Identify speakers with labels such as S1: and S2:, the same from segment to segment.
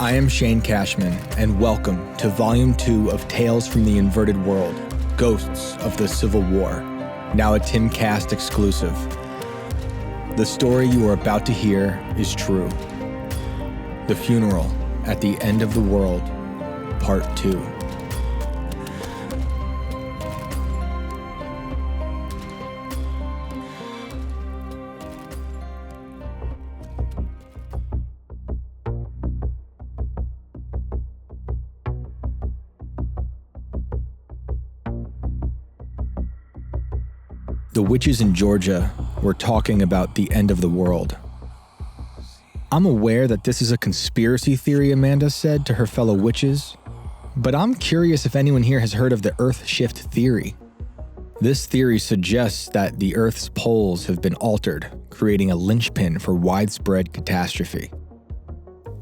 S1: I am Shane Cashman, and welcome to Volume 2 of Tales from the Inverted World, Ghosts of the Civil War, now a Timcast exclusive. The story you are about to hear is true. The Funeral at the End of the World, Part 2. The witches in Georgia were talking about the end of the world. I'm aware that this is a conspiracy theory, Amanda said to her fellow witches, but I'm curious if anyone here has heard of the Earth Shift theory. This theory suggests that the Earth's poles have been altered, creating a linchpin for widespread catastrophe.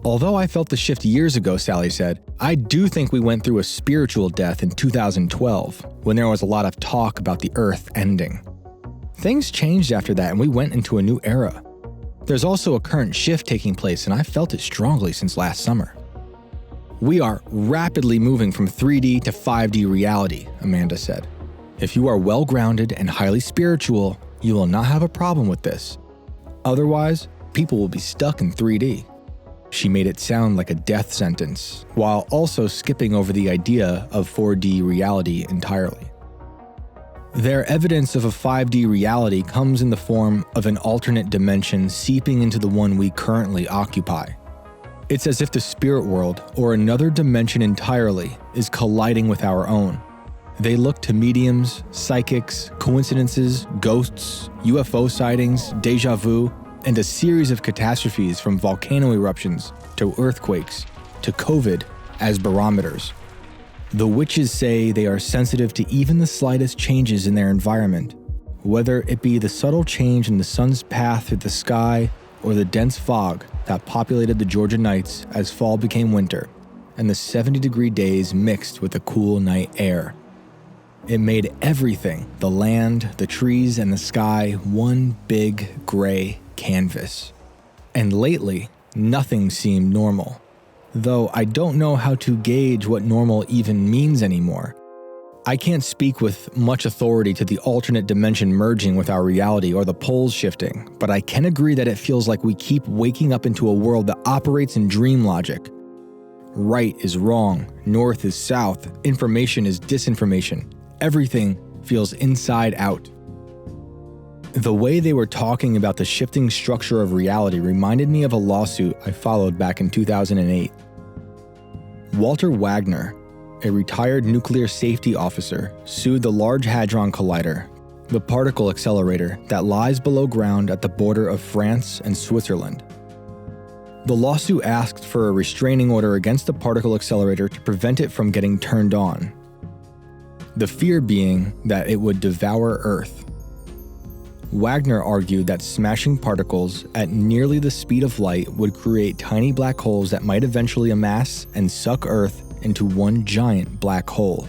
S1: Although I felt the shift years ago, Sally said, I do think we went through a spiritual death in 2012, when there was a lot of talk about the Earth ending. Things changed after that and we went into a new era. There's also a current shift taking place and I felt it strongly since last summer. We are rapidly moving from 3D to 5D reality, Amanda said. If you are well-grounded and highly spiritual, you will not have a problem with this. Otherwise, people will be stuck in 3D. She made it sound like a death sentence, while also skipping over the idea of 4D reality entirely. Their evidence of a 5D reality comes in the form of an alternate dimension seeping into the one we currently occupy. It's as if the spirit world, or another dimension entirely, is colliding with our own. They look to mediums, psychics, coincidences, ghosts, UFO sightings, deja vu, and a series of catastrophes from volcano eruptions to earthquakes to COVID as barometers. The witches say they are sensitive to even the slightest changes in their environment, whether it be the subtle change in the sun's path through the sky or the dense fog that populated the Georgia nights as fall became winter and the 70-degree days mixed with the cool night air. It made everything, the land, the trees, and the sky, one big gray canvas. And lately, nothing seemed normal. Though I don't know how to gauge what normal even means anymore. I can't speak with much authority to the alternate dimension merging with our reality or the poles shifting, but I can agree that it feels like we keep waking up into a world that operates in dream logic. Right is wrong, north is south, information is disinformation. Everything feels inside out. The way they were talking about the shifting structure of reality reminded me of a lawsuit I followed back in 2008. Walter Wagner, a retired nuclear safety officer, sued the Large Hadron Collider, the particle accelerator that lies below ground at the border of France and Switzerland. The lawsuit asked for a restraining order against the particle accelerator to prevent it from getting turned on. The fear being that it would devour Earth. Wagner argued that smashing particles at nearly the speed of light would create tiny black holes that might eventually amass and suck Earth into one giant black hole.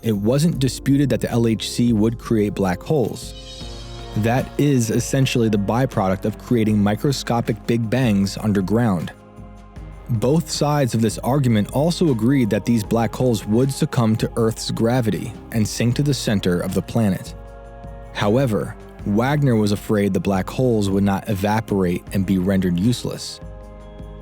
S1: It wasn't disputed that the LHC would create black holes. That is essentially the byproduct of creating microscopic Big Bangs underground. Both sides of this argument also agreed that these black holes would succumb to Earth's gravity and sink to the center of the planet. However, Wagner was afraid the black holes would not evaporate and be rendered useless.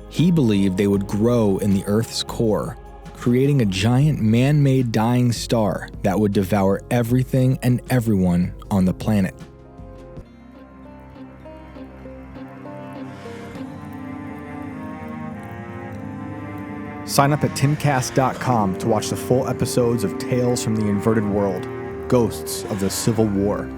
S1: He believed they would grow in the Earth's core, creating a giant man-made dying star that would devour everything and everyone on the planet. Sign up at timcast.com to watch the full episodes of Tales from the Inverted World, Ghosts of the Civil War.